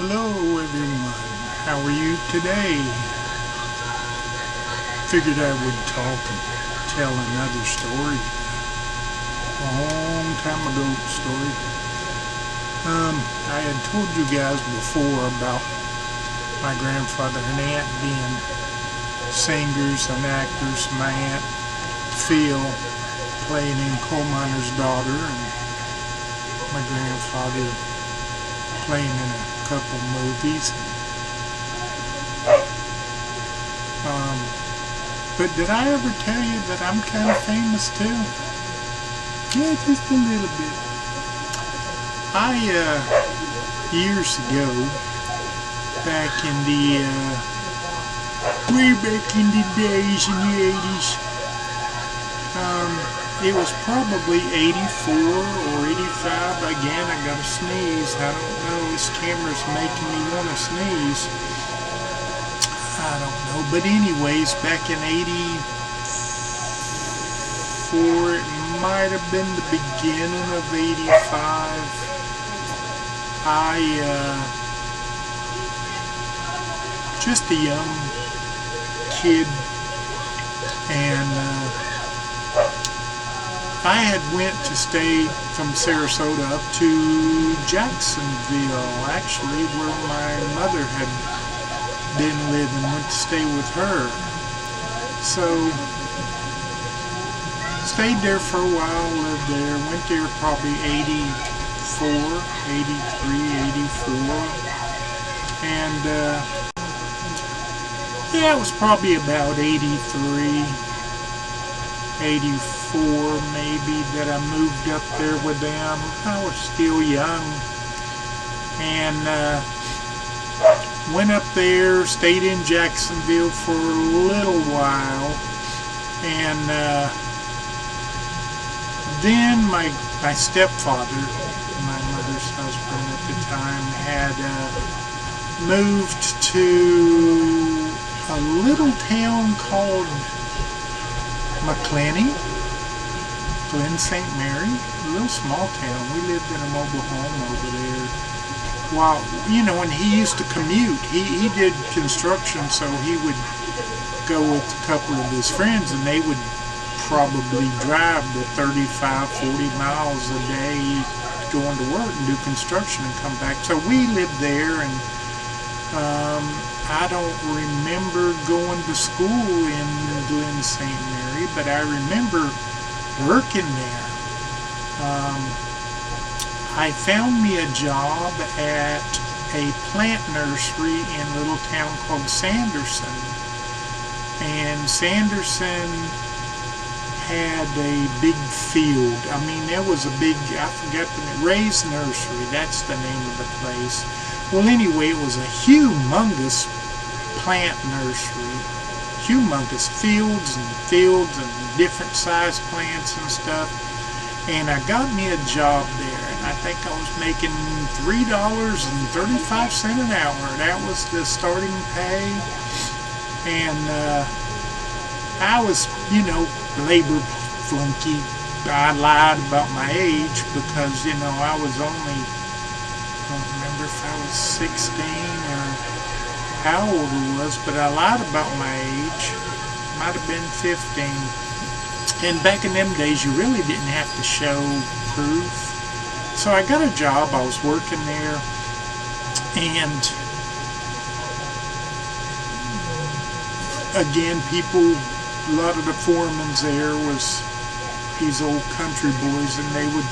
Hello everyone, how are you today? Figured I would talk and tell another story. A long time ago story. I had told you guys before about my grandfather and aunt being singers and actors. My aunt Phil playing in Coal Miner's Daughter, and my grandfather playing in a couple movies. But did I ever tell you that I'm kind of famous too? Yeah, just a little bit. Years ago, back in the, way back in the days in the 80s, it was probably 84 or 85. Again, I got to sneeze. I don't know. This camera's making me want to sneeze. I don't know. But anyways, back in 84, it might have been the beginning of 85. Just a young kid, and I had went to stay from Sarasota up to Jacksonville, actually, where my mother had been living. Went to stay with her. So, stayed there for a while, lived there, went there probably 84, 83, 84. And, yeah, it was probably about 83, 84 maybe that I moved up there with them. I was still young, and went up there, stayed in Jacksonville for a little while, and then my stepfather, my mother's husband at the time, had moved to a little town called McClenny, Glen St. Mary, a little small town. We lived in a mobile home over there. While, you know, when he used to commute, he did construction, so he would go with a couple of his friends, and they would probably drive the 35, 40 miles a day going to work and do construction and come back. So we lived there, and I don't remember going to school in Glen St. Mary, but I remember working there. I found me a job at a plant nursery in a little town called Sanderson. And Sanderson had a big field. I mean, there was a big, I forgot the name, Ray's Nursery, that's the name of the place. Well, anyway, it was a humongous plant nursery. Humongous fields and different size plants and stuff. And I got me a job there, and I think I was making $3.35 an hour. That was the starting pay. And I was, you know, labor flunky. I lied about my age because, you know, I was only, I don't remember if I was 16 or how old I was, but I lied about my age. Might have been 15. And back in them days, you really didn't have to show proof. So I got a job. I was working there, and again, people, a lot of the foremans there was these old country boys, and they would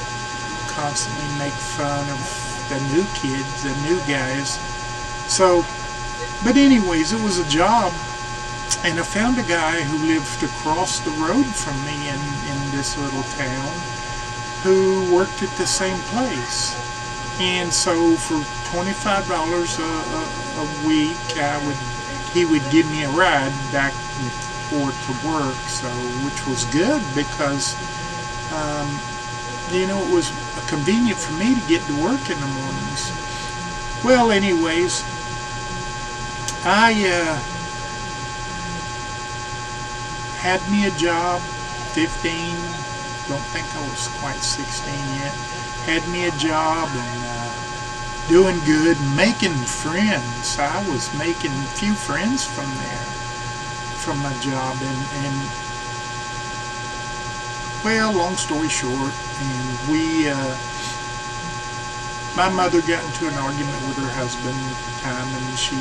constantly make fun of the new kids, the new guys. So, but anyways, it was a job. And I found a guy who lived across the road from me in this little town who worked at the same place. And so for $25 a week, he would give me a ride back and forth to work, so which was good because you know, it was convenient for me to get to work in the mornings. Well, anyways, I had me a job, 15, don't think I was quite 16 yet, had me a job, and doing good, making friends. I was making a few friends from there, from my job, and well, long story short, and my mother got into an argument with her husband at the time, and she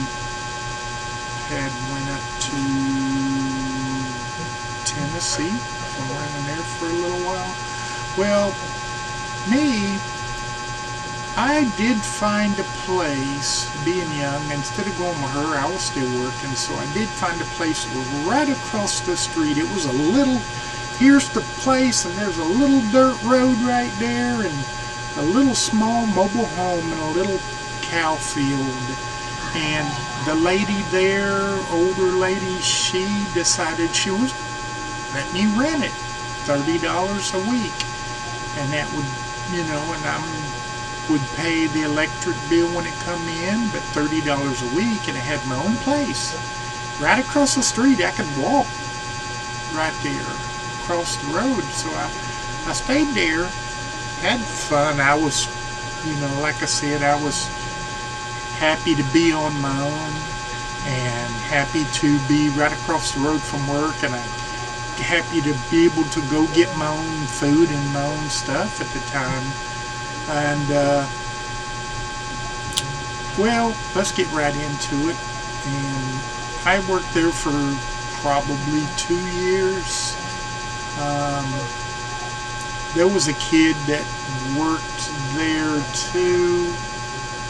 had went up to Tennessee, somewhere in there for a little while. Well, I did find a place, being young, instead of going with her, I was still working, so I did find a place that was right across the street. It was a little, here's the place, and there's a little dirt road right there, and a little small mobile home and a little cow field. And the lady there, older lady, she decided she was letting me rent it, $30 a week. And that would, and I would pay the electric bill when it come in, but $30 a week, and I had my own place right across the street. I could walk right there across the road. So I stayed there, had fun. I was, like I said, I was happy to be on my own and happy to be right across the road from work, and I'm happy to be able to go get my own food and my own stuff at the time. And well, let's get right into it. And I worked there for probably 2 years. There was a kid that worked there too,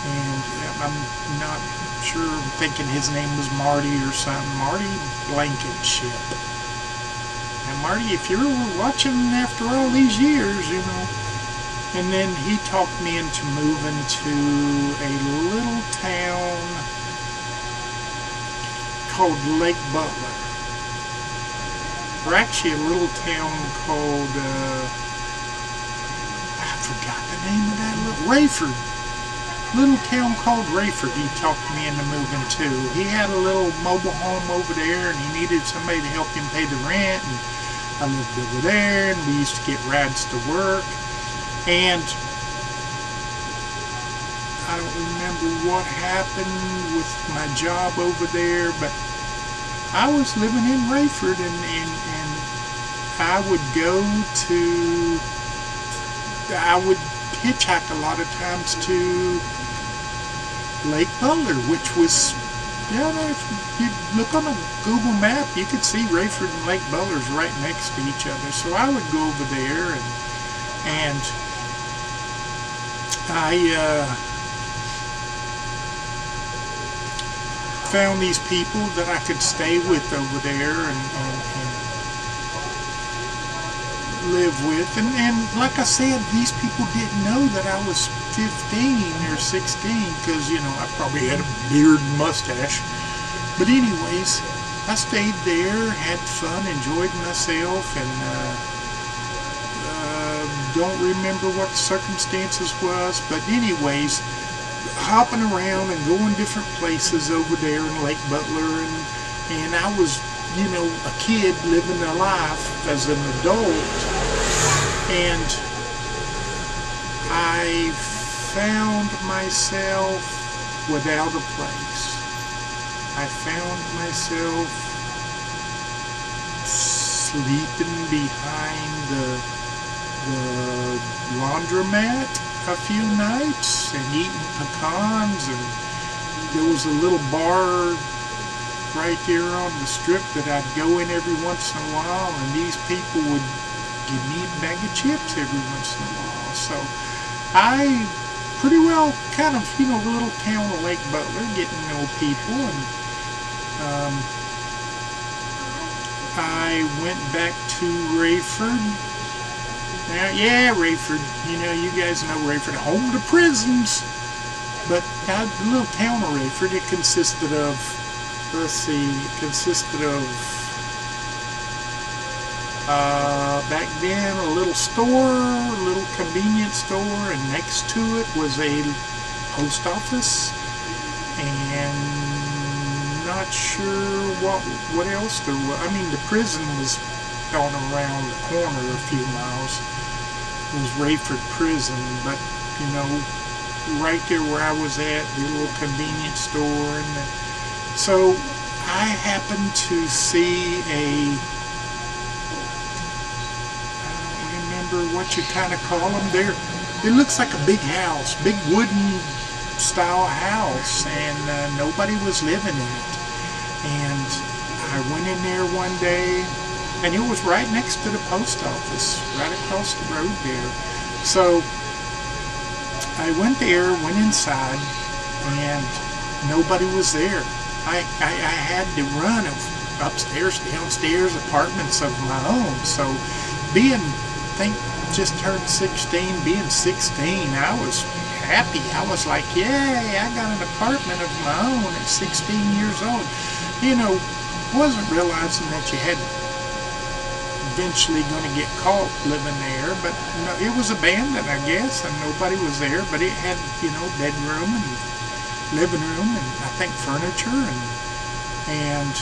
and I'm not sure, I'm thinking his name was Marty or something. Marty Blankenship. And Marty, if you're watching after all these years, and then he talked me into moving to a little town called Lake Butler. Or actually a little town called, I forgot the name of that Rayford. Little town called Rayford he talked me into moving to. He had a little mobile home over there, and he needed somebody to help him pay the rent, and I lived over there, and we used to get rides to work. And I don't remember what happened with my job over there, but I was living in Rayford, and I would hitchhike a lot of times to Lake Butler, which was, if you look on a Google map, you could see Rayford and Lake Butler's right next to each other. So I would go over there, and I found these people that I could stay with over there and live with, and like I said, these people didn't know that I was 15 or 16, because I probably had a beard and mustache. But anyways, I stayed there, had fun, enjoyed myself, and don't remember what the circumstances was, but anyways, hopping around and going different places over there in Lake Butler, and I was, a kid living a life as an adult, and I found myself without a place. I found myself sleeping behind the laundromat a few nights and eating pecans, and there was a little bar right there on the strip that I'd go in every once in a while, and these people would give me a bag of chips every once in a while. So I pretty well kind of, the little town of Lake Butler, getting to know people, and I went back to Rayford. Now, yeah, Rayford, you guys know Rayford, home to prisons. But the little town of Rayford, it consisted of, back then, a little store, a little convenience store, and next to it was a post office, and not sure what else there was. I mean, the prison was on around the corner a few miles. It was Rayford Prison, but right there where I was at, the little convenience store. And so I happened to see I don't remember what you kind of call them there. It looks like a big house, big wooden style house, and nobody was living in it. And I went in there one day, and it was right next to the post office, right across the road there. So I went there, went inside, and nobody was there. I had to run upstairs, downstairs, apartments of my own. So being, I think, just turned 16, being 16, I was happy. I was like, yay, I got an apartment of my own at 16 years old. You know, wasn't realizing that you had eventually going to get caught living there, but no, it was abandoned, I guess, and nobody was there, but it had, you know, bedroom and living room and I think furniture, and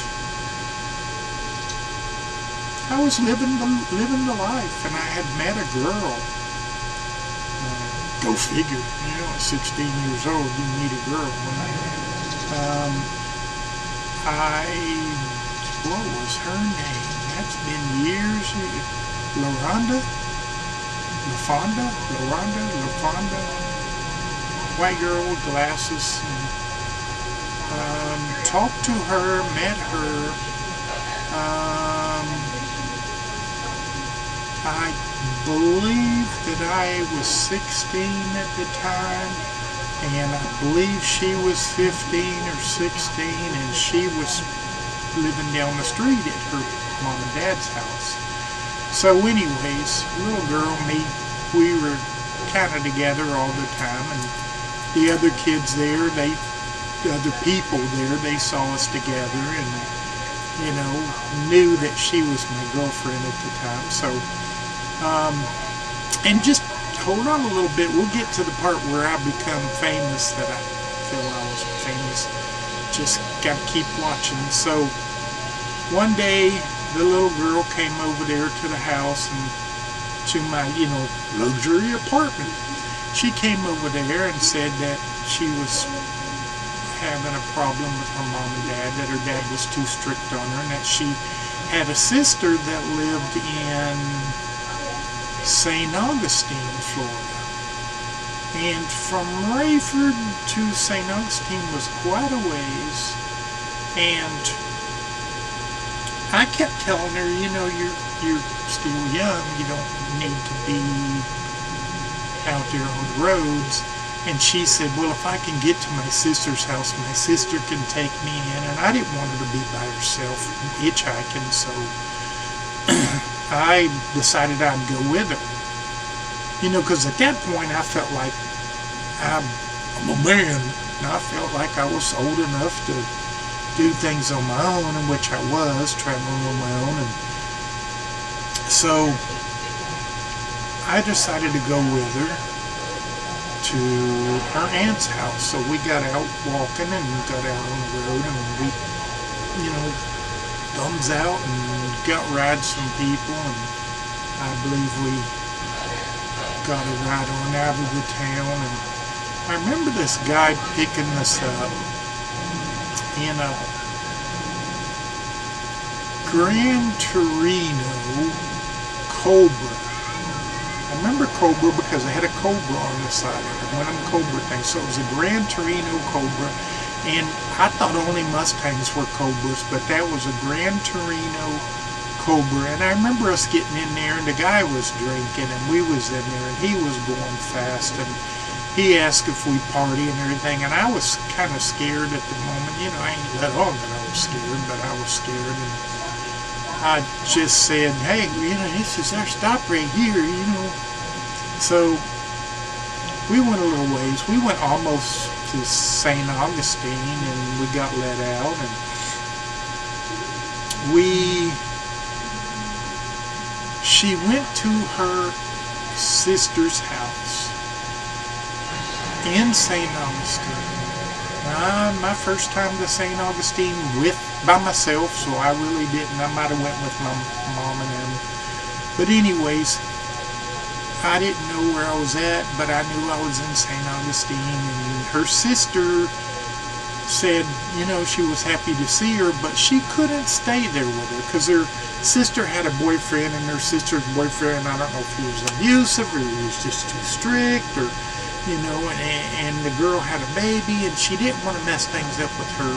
I was living the life, and I had met a girl. Go figure, you know, at 16 years old, you meet a girl. What was her name? That's been years. LaFonda? White girl with glasses. Talked to her, met her. I believe that I was 16 at the time, and I believe she was 15 or 16, and she was living down the street at her mom and dad's house. So anyways, little girl, me, we were kind of together all the time, and the other kids there, the other people there, they saw us together, and, you know, knew that she was my girlfriend at the time. So, and just hold on a little bit, we'll get to the part where I become famous, that I feel I was famous. Just gotta keep watching. So one day the little girl came over there to the house and to my, you know, luxury apartment. She came over there and said that she was having a problem with her mom and dad, that her dad was too strict on her, and that she had a sister that lived in St. Augustine, Florida. And from Rayford to St. Augustine was quite a ways, and I kept telling her, you know, you're still young, you don't need to be out there on the roads. And she said, well, if I can get to my sister's house, my sister can take me in. And I didn't want her to be by herself hitchhiking, so I decided I'd go with her. You know, because at that point I felt like I'm a man, and I felt like I was old enough to do things on my own, in which I was, traveling on my own. And so I decided to go with her to her aunt's house. So we got out walking and got out on the road, and we, you know, thumbs out and got rides from people, and I believe we got a ride on out of the town. And I remember this guy picking us up in a Gran Torino Cobra. I remember Cobra because I had a Cobra on the side of it, one of them Cobra things. So it was a Gran Torino Cobra, and I thought only Mustangs were Cobras, but that was a Gran Torino Cobra. And I remember us getting in there, and the guy was drinking, and we was in there, and he was going fast, and he asked if we party and everything, and I was kind of scared at the moment. You know, I ain't let on that I was scared, but I was scared, and I just said, hey, you know, this is our stop right here, you know. So we went a little ways. We went almost to St. Augustine, and we got let out, and she went to her sister's house in St. Augustine. My first time to St. Augustine by myself, so I really didn't. I might have went with my mom and them. But anyways, I didn't know where I was at, but I knew I was in St. Augustine, and her sister said, you know, she was happy to see her, but she couldn't stay there with her because her sister had a boyfriend, and her sister's boyfriend, I don't know if he was abusive or he was just too strict, or, you know, and the girl had a baby, and she didn't want to mess things up with her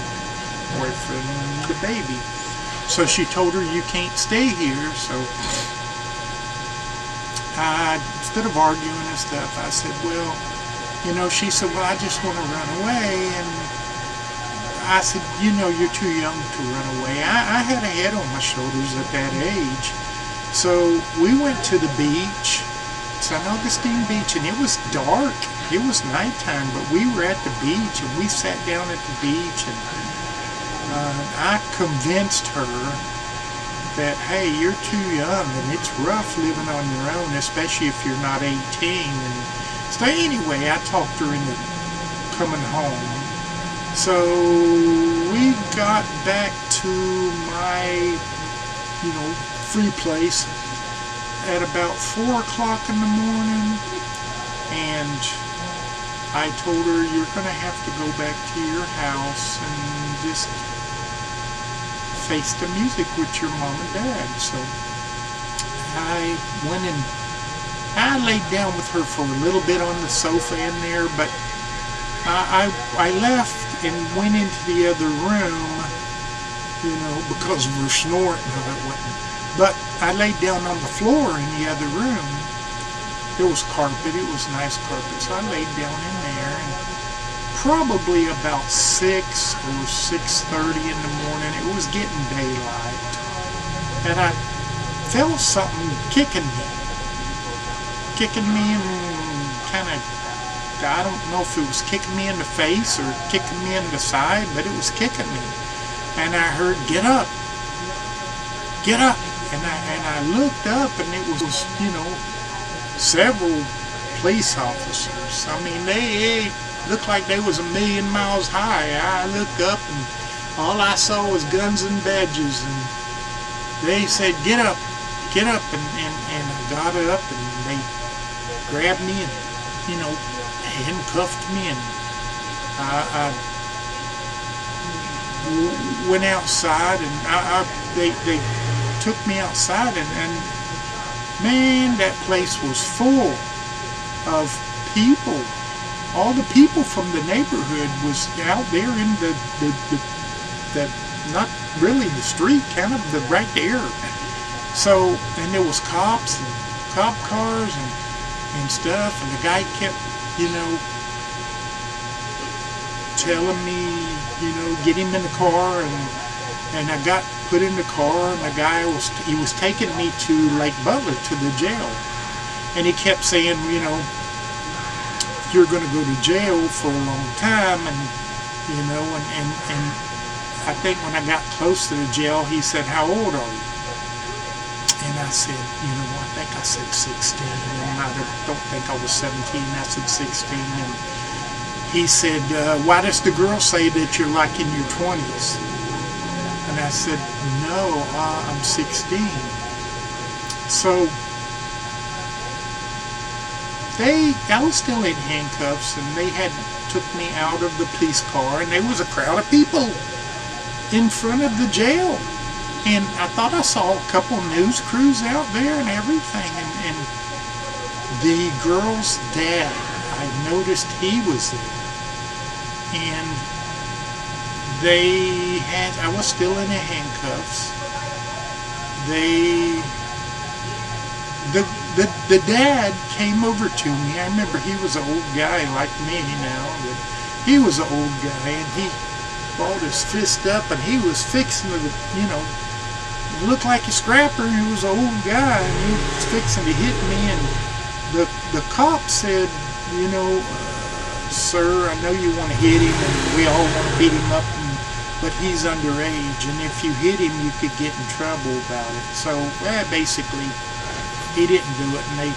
boyfriend and the baby. So she told her, you can't stay here. So instead of arguing and stuff, I said, well, you know, she said, well, I just want to run away. And I said, you know, you're too young to run away. I had a head on my shoulders at that age. So we went to the beach, St. Augustine Beach, and it was dark. It was nighttime, but we were at the beach, and we sat down at the beach, and I convinced her that, hey, you're too young, and it's rough living on your own, especially if you're not 18. And so anyway, I talked her into coming home. So we got back to my, you know, free place at about 4 o'clock in the morning, and I told her, you're going to have to go back to your house and just face the music with your mom and dad. So I went and I laid down with her for a little bit on the sofa in there, but I left and went into the other room, you know, because of her snoring. No, that wasn't. But I laid down on the floor in the other room. There was carpet. It was nice carpet. So I laid down in there, and probably about 6 or 6:30 in the morning, it was getting daylight, and I felt something kicking me, and kind of, I don't know if it was kicking me in the face or kicking me in the side, but it was kicking me. And I heard, get up. And I looked up, and it was, you know, several police officers. I mean, they looked like they was 1,000,000 miles high. I looked up, and all I saw was guns and badges, and they said, get up. And I got up, and they grabbed me and, you know, handcuffed me, and I went outside, and they took me outside, and man, that place was full of people. All the people from the neighborhood was out there in the not really the street, kind of the right there. So, and there was cops and cop cars and stuff, and the guy kept, you know, telling me, you know, get him in the car, and I got put in the car, and the guy was taking me to Lake Butler, to the jail, and he kept saying, you know, you're going to go to jail for a long time, and, you know, and I think when I got close to the jail, he said, how old are you? And I said, you know, I think I said 16, and I don't think I was 17, I said 16, and he said, why does the girl say that you're like in your 20s? And I said, no, I'm 16. So I was still in handcuffs, and they had took me out of the police car, and there was a crowd of people in front of the jail. And I thought I saw a couple news crews out there and everything, and the girl's dad, I noticed he was there. And I was still in the handcuffs. The dad came over to me. I remember he was an old guy like me now, but he was an old guy, and he balled his fist up, and he was fixing to, you know, looked like a scrapper. He was an old guy, and he was fixing to hit me, and the cop said, you know, sir, I know you want to hit him, and we all want to beat him up, but he's underage, and if you hit him, you could get in trouble about it. So, basically, he didn't do it, and they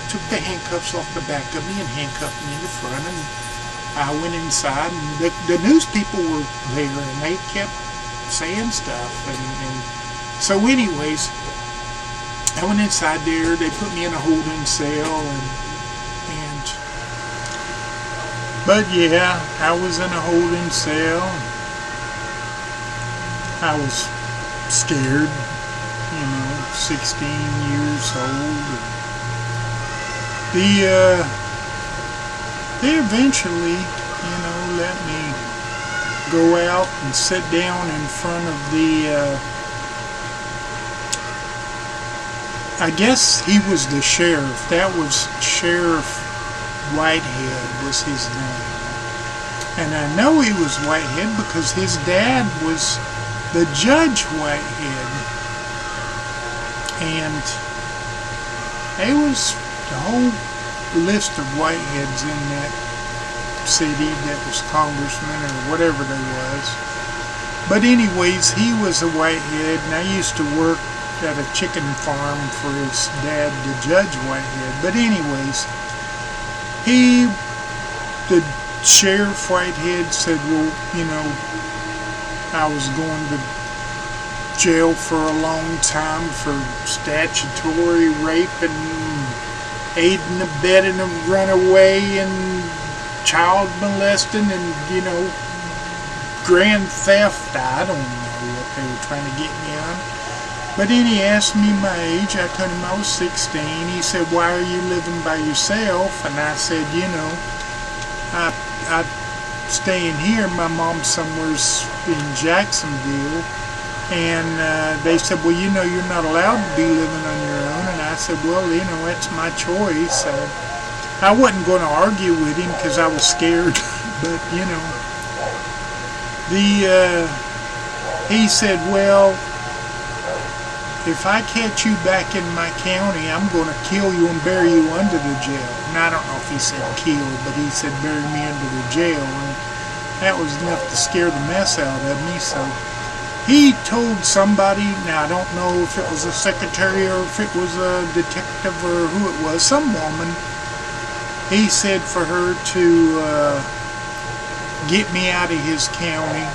took the handcuffs off the back of me and handcuffed me in the front, and I went inside, and the news people were there, and they kept saying stuff, and so anyways, I went inside there. They put me in a holding cell, but yeah, I was in a holding cell. I was scared, 16 years old. They eventually, let me go out and sit down in front of the, I guess he was the sheriff. That was Sheriff Whitehead was his name. And I know he was Whitehead because his dad was the Judge Whitehead. And there was the whole list of Whiteheads in that city that was congressman or whatever they was. But anyways, he was a Whitehead, and I used to work at a chicken farm for his dad, the Judge Whitehead. But anyways, the Sheriff Whitehead said, well, I was going to jail for a long time for statutory rape and aiding and abetting a runaway and child molesting and, grand theft. I don't know what they were trying to get me on. But then he asked me my age. I told him I was 16. He said, why are you living by yourself? And I said, I stay in here. My mom's somewhere's in Jacksonville. And they said, well, you're not allowed to be living on your own. And I said, well, that's my choice. I wasn't going to argue with him because I was scared. But, he said, well, if I catch you back in my county, I'm going to kill you and bury you under the jail. And I don't know if he said kill, but he said bury me under the jail. And that was enough to scare the mess out of me. So he told somebody, now I don't know if it was a secretary or if it was a detective or who it was, some woman. He said for her to get me out of his county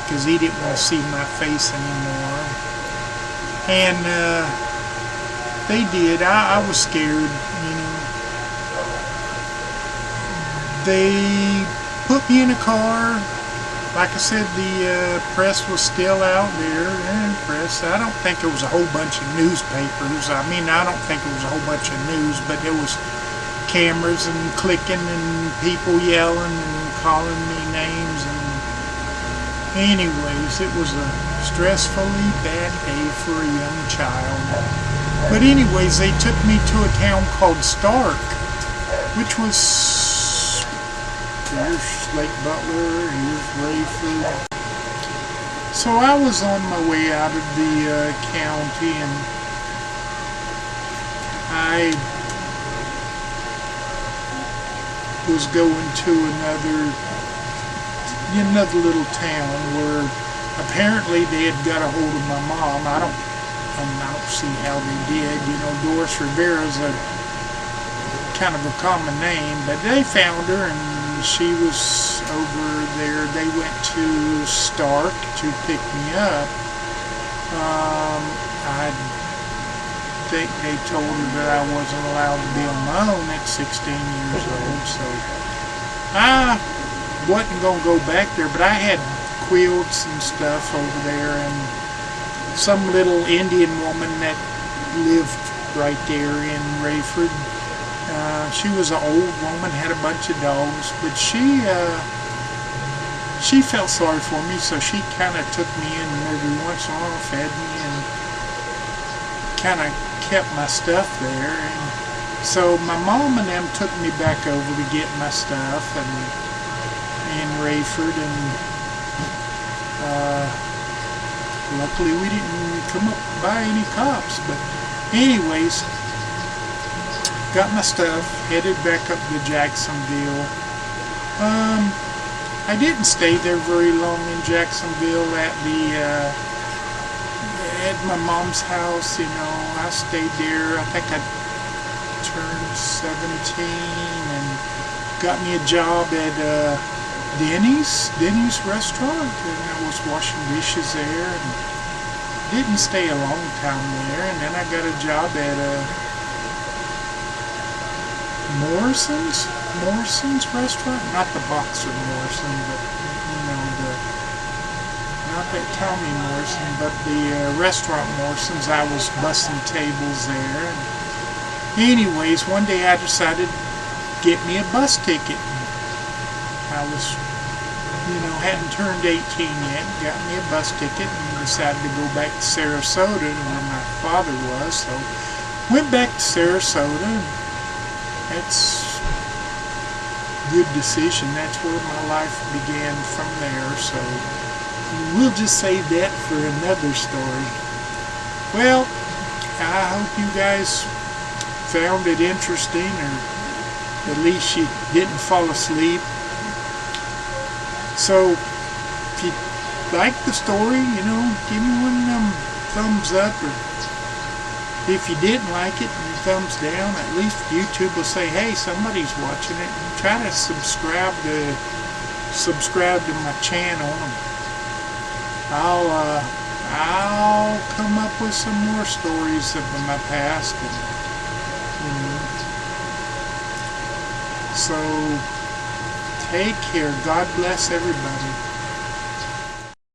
because he didn't want to see my face anymore. And they did. I was scared, They put me in a car. Like I said, the press was still out there. Press. I don't think it was a whole bunch of newspapers. I don't think it was a whole bunch of news, but there was cameras and clicking and people yelling and calling me names. And anyways, it was a stressfully bad day for a young child. But anyways, they took me to a town called Stark, which was, here's Lake Butler, here's Rayford. So I was on my way out of the county, and I was going to another little town where apparently they had got a hold of my mom. I don't see how they did. Doris Rivera's a kind of a common name, but they found her and she was over there. They went to Stark to pick me up. I think they told her that I wasn't allowed to be on my own at 16 years old, so I wasn't going to go back there, but I had quilts and stuff over there, and some little Indian woman that lived right there in Rayford. She was an old woman, had a bunch of dogs, but she felt sorry for me, so she kind of took me in every once in a while, fed me, and kind of kept my stuff there. And so my mom and them took me back over to get my stuff in Rayford, and luckily we didn't come up by any cops. But anyways, got my stuff, headed back up to Jacksonville. I didn't stay there very long in Jacksonville at my mom's house. I stayed there. I think I turned 17 and got me a job at Denny's restaurant, and I was washing dishes there. And didn't stay a long time there, and then I got a job at Morrison's restaurant, not the boxer Morrison, but not that Tommy Morrison, but the restaurant Morrison's. I was bussing tables there. And anyways, one day I decided to get me a bus ticket. I was, hadn't turned 18 yet. Got me a bus ticket and decided to go back to Sarasota, where my father was. So went back to Sarasota. And that's a good decision. That's where my life began from there. So we'll just save that for another story. Well, I hope you guys found it interesting, or at least you didn't fall asleep. So if you like the story, give me one of them thumbs up, or if you didn't like it, thumbs down. At least YouTube will say, hey, somebody's watching it. And try to subscribe to my channel. I'll come up with some more stories of my past. So take care. God bless everybody.